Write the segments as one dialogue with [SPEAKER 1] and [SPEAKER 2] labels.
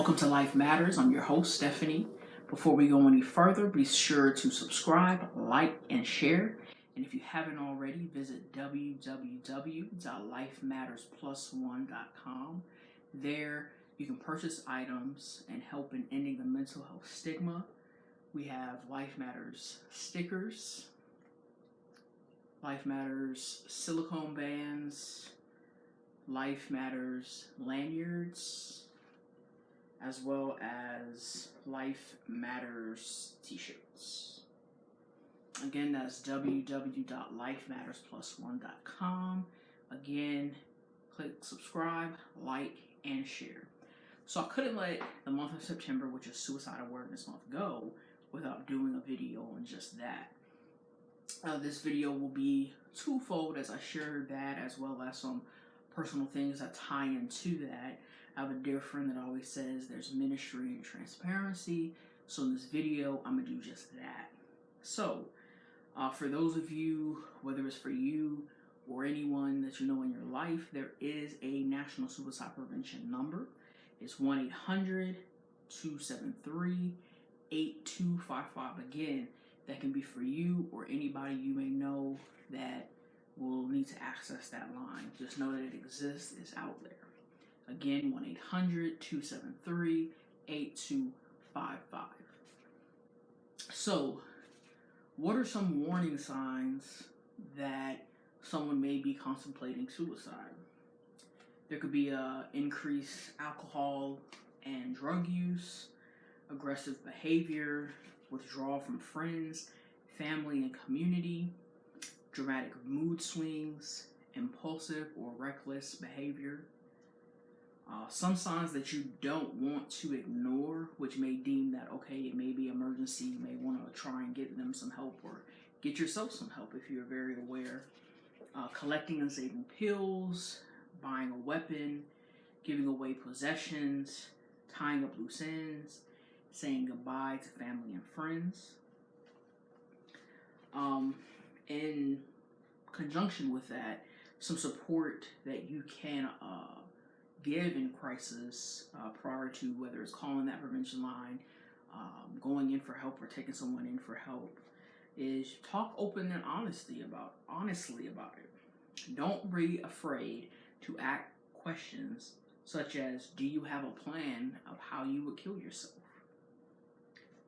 [SPEAKER 1] Welcome to Life Matters. I'm your host, Stephanie. Before we go any further, be sure to subscribe, like, and share. And if you haven't already, visit www.lifemattersplus1.com. There, you can purchase items and help in ending the mental health stigma. We have Life Matters stickers, Life Matters silicone bands, Life Matters lanyards, as well as Life Matters t-shirts. Again, that's www.lifemattersplus1.com. Again, click subscribe, like, and share. So I couldn't let the month of September, which is Suicide Awareness Month, go without doing a video on just that. This video will be twofold, as I share that as well as some personal things that tie into that. I have a dear friend that always says there's ministry and transparency. So in this video, I'm going to do just that. So for those of you, whether it's for you or anyone that you know in your life, there is a National Suicide Prevention number. It's 1-800-273-8255. Again, that can be for you or anybody you may know that will need to access that line. Just know that it exists, it's out there. Again, 1-800-273-8255. So, what are some warning signs that someone may be contemplating suicide? There could be increased alcohol and drug use, aggressive behavior, withdrawal from friends, family, and community, dramatic mood swings, impulsive or reckless behavior. Some signs that you don't want to ignore, which may deem that, okay, it may be emergency, you may want to try and get them some help or get yourself some help if you're very aware. Collecting and saving pills, buying a weapon, giving away possessions, tying up loose ends, saying goodbye to family and friends. In conjunction with that, some support that you can give in crisis prior to whether it's calling that prevention line, going in for help, or taking someone in for help, is talk open and honestly about it. Don't be afraid to ask questions such as, do you have a plan of how you would kill yourself?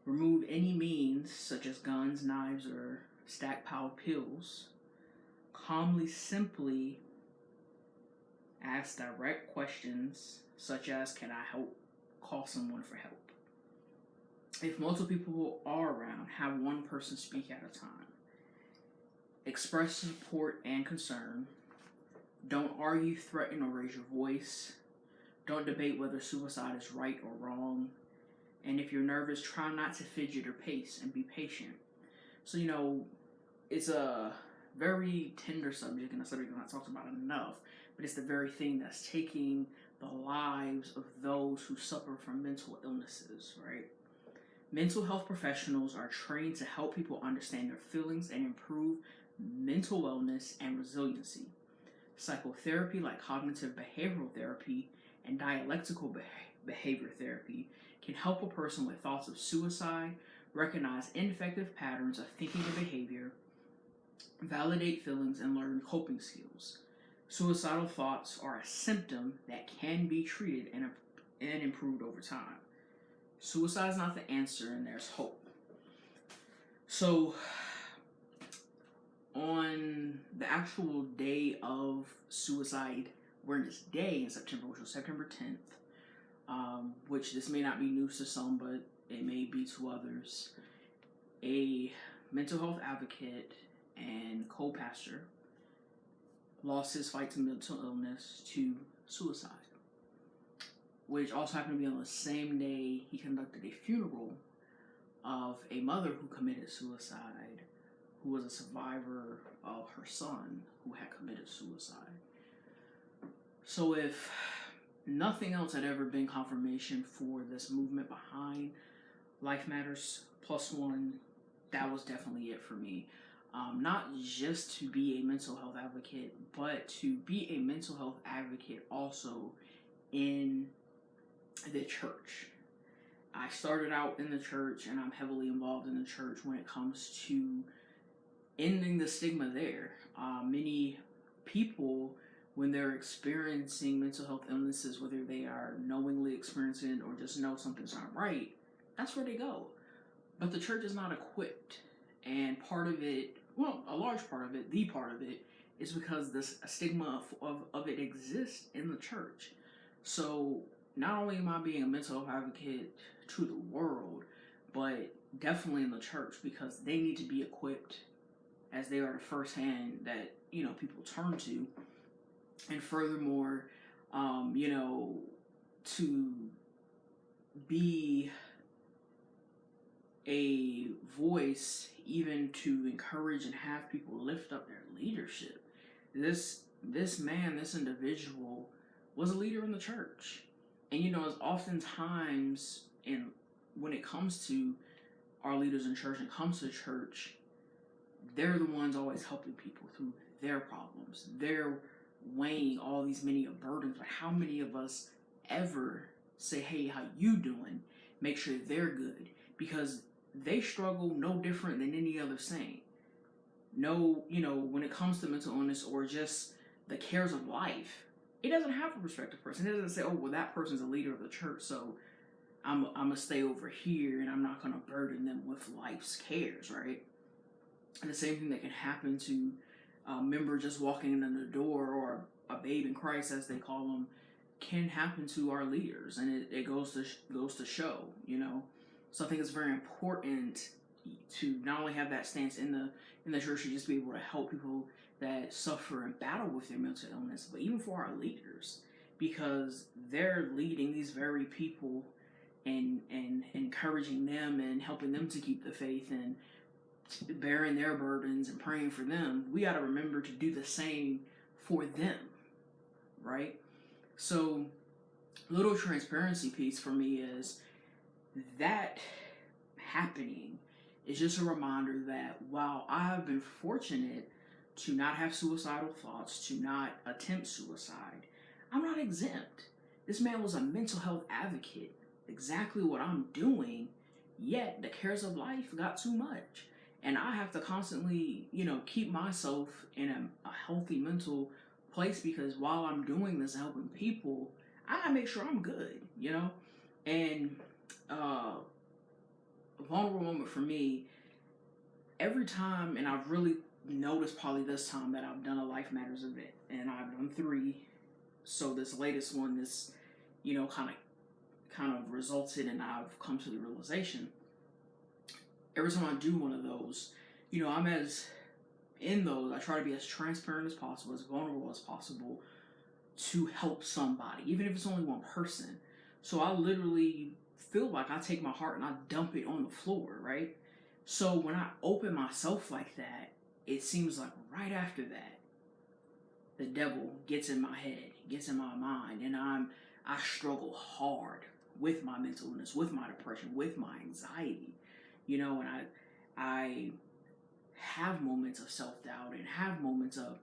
[SPEAKER 1] Remove any means such as guns, knives, or stack-piled pills. Calmly, simply ask direct questions such as, can I help? Call someone for help. If multiple people are around, have one person speak at a time. Express support and concern. Don't argue, threaten, or raise your voice. Don't debate whether suicide is right or wrong. And if you're nervous, try not to fidget or pace and be patient. So, it's a very tender subject and a subject not talked about enough, but it's the very thing that's taking the lives of those who suffer from mental illnesses, right? Mental health professionals are trained to help people understand their feelings and improve mental wellness and resiliency. Psychotherapy, like cognitive behavioral therapy and dialectical behavior therapy, can help a person with thoughts of suicide recognize ineffective patterns of thinking and behavior, validate feelings, and learn coping skills. Suicidal thoughts are a symptom that can be treated and improved over time. Suicide is not the answer, and there's hope. So, on the actual day of Suicide Awareness Day in September, which was September 10th, which this may not be news to some, but it may be to others, a mental health advocate and co-pastor lost his fight to mental illness to suicide, which also happened to be on the same day he conducted a funeral of a mother who committed suicide, who was a survivor of her son who had committed suicide. So if nothing else had ever been confirmation for this movement behind Life Matters Plus One, that was definitely it for me. Not just to be a mental health advocate, but to be a mental health advocate also in the church. I started out in the church, and I'm heavily involved in the church when it comes to ending the stigma there. Many people, when they're experiencing mental health illnesses, whether they are knowingly experiencing it or just know something's not right, that's where they go. But the church is not equipped. And part of it, well, a large part of it, the part of it, is because this stigma of it exists in the church. So not only am I being a mental health advocate to the world, but definitely in the church, because they need to be equipped, as they are the first hand that people turn to. And furthermore, to be a voice, even to encourage and have people lift up their leadership. This man, this individual, was a leader in the church. And as oftentimes, and when it comes to our leaders in church and comes to church, they're the ones always helping people through their problems. They're weighing all these many burdens. But how many of us ever say, hey, how you doing? Make sure they're good. Because they struggle no different than any other saint. No, when it comes to mental illness or just the cares of life, it doesn't have a respective person. It doesn't say, oh, well, that person's a leader of the church, so I'm going to stay over here and I'm not going to burden them with life's cares, right? And the same thing that can happen to a member just walking in the door, or a babe in Christ, as they call them, can happen to our leaders. And it goes to show, So I think it's very important to not only have that stance in the church to just be able to help people that suffer and battle with their mental illness, but even for our leaders, because they're leading these very people and encouraging them and helping them to keep the faith and bearing their burdens and praying for them. We got to remember to do the same for them, right? So, little transparency piece for me is that happening is just a reminder that while I have been fortunate to not have suicidal thoughts, to not attempt suicide, I'm not exempt. This man was a mental health advocate, exactly what I'm doing, yet the cares of life got too much. And I have to constantly, keep myself in a healthy mental place, because while I'm doing this, helping people, I gotta make sure I'm good, And a vulnerable moment for me, every time, and I've really noticed probably this time that I've done a Life Matters event, and I've done 3. So this latest one, this, kind of resulted, and I've come to the realization. Every time I do one of those, I try to be as transparent as possible, as vulnerable as possible, to help somebody, even if it's only one person. So I literally feel like I take my heart and I dump it on the floor, right? So when I open myself like that, it seems like right after that, the devil gets in my head, gets in my mind, and I struggle hard with my mental illness, with my depression, with my anxiety, and I have moments of self-doubt and have moments of,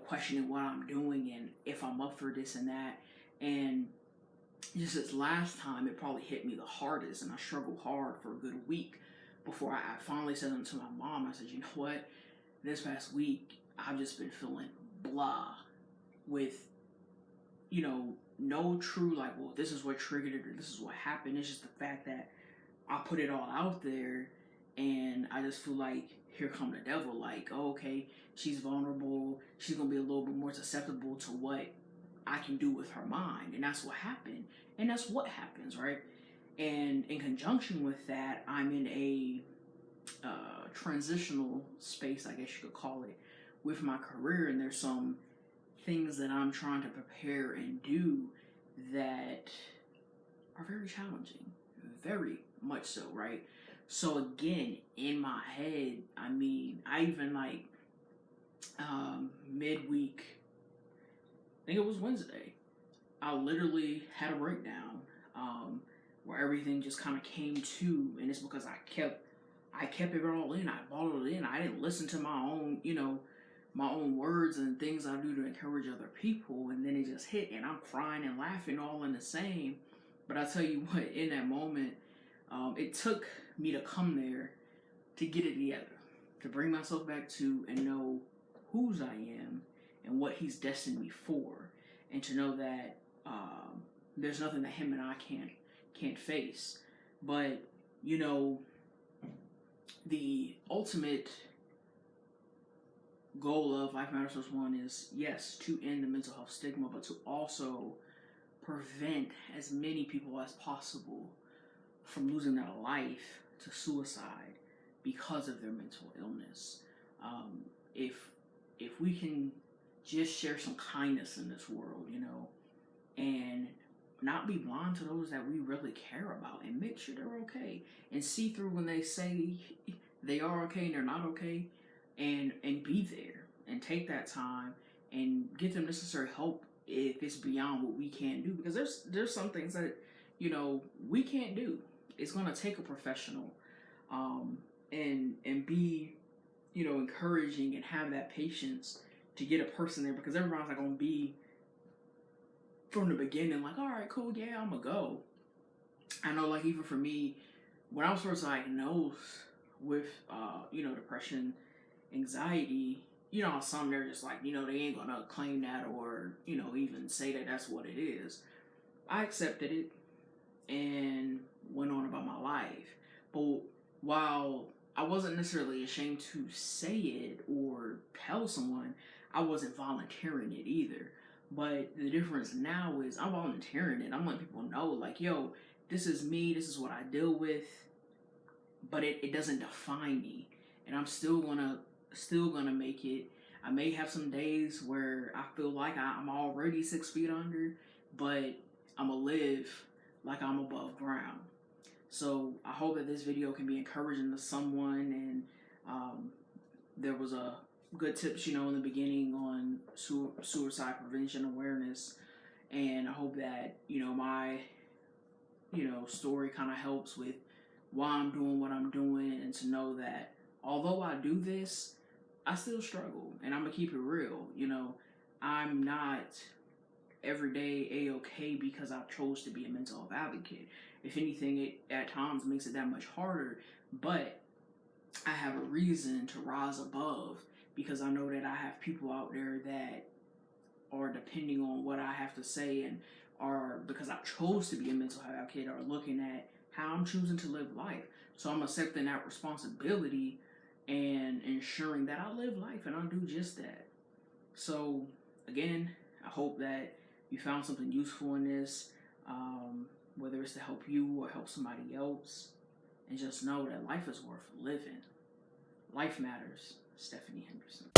[SPEAKER 1] questioning what I'm doing and if I'm up for this and that. And just this last time, it probably hit me the hardest, and I struggled hard for a good week before I finally said to my mom, I said, you know what, this past week, I've just been feeling blah with, no true, like, well, this is what triggered it or this is what happened. It's just the fact that I put it all out there, and I just feel like here come the devil, like, oh, okay, she's vulnerable, she's going to be a little bit more susceptible to what I can do with her mind. And that's what happened. And that's what happens, right? And in conjunction with that, I'm in a transitional space, I guess you could call it, with my career. And there's some things that I'm trying to prepare and do that are very challenging. Very much so, right? So again, in my head, I even midweek, I think it was Wednesday, I literally had a breakdown where everything just kind of came to, and it's because I kept it all in. I bottled it in. I didn't listen to my own, my own words and things I do to encourage other people, and then it just hit, and I'm crying and laughing all in the same. But I tell you what, in that moment, it took me to come there to get it together, to bring myself back to and know whose I am and what He's destined me for, and to know that there's nothing that Him and I can't face. But you know, the ultimate goal of Life Matters Plus One is, yes, to end the mental health stigma, but to also prevent as many people as possible from losing their life to suicide because of their mental illness. If we can just share some kindness in this world, you know, and not be blind to those that we really care about, and make sure they're okay, and see through when they say they are okay and they're not okay, and be there and take that time and get them necessary help if it's beyond what we can do, because there's some things that, you know, we can't do. It's going to take a professional, and be, you know, encouraging and have that patience to get a person there, because everybody's not going to be from the beginning like, all right, cool, yeah, I'm gonna go. I know, like, even for me, when I was first diagnosed with you know, depression, anxiety, you know, some they're just like, you know, they ain't gonna claim that, or, you know, even say that that's what it is. I accepted it and went on about my life. But while I wasn't necessarily ashamed to say it or tell someone, I wasn't volunteering it either. But the difference now is I'm volunteering it. I'm letting people know, like, yo, this is me, this is what I deal with, but it doesn't define me. And I'm still gonna make it. I may have some days where I feel like I'm already 6 feet under, but I'm gonna live like I'm above ground. So I hope that this video can be encouraging to someone, and there was a good tips, you know, in the beginning on suicide prevention awareness, and I hope that, you know, my, you know, story kind of helps with why I'm doing what I'm doing, and to know that although I do this, I still struggle, and I'm gonna keep it real. You know, I'm not every day a-okay because I chose to be a mental health advocate. If anything, it at times makes it that much harder, but I have a reason to rise above, because I know that I have people out there that are depending on what I have to say, and are, because I chose to be a mental health advocate, are looking at how I'm choosing to live life. So I'm accepting that responsibility and ensuring that I live life and I do just that. So again, I hope that you found something useful in this, whether it's to help you or help somebody else. And just know that life is worth living. Life matters. Stephanie Henderson.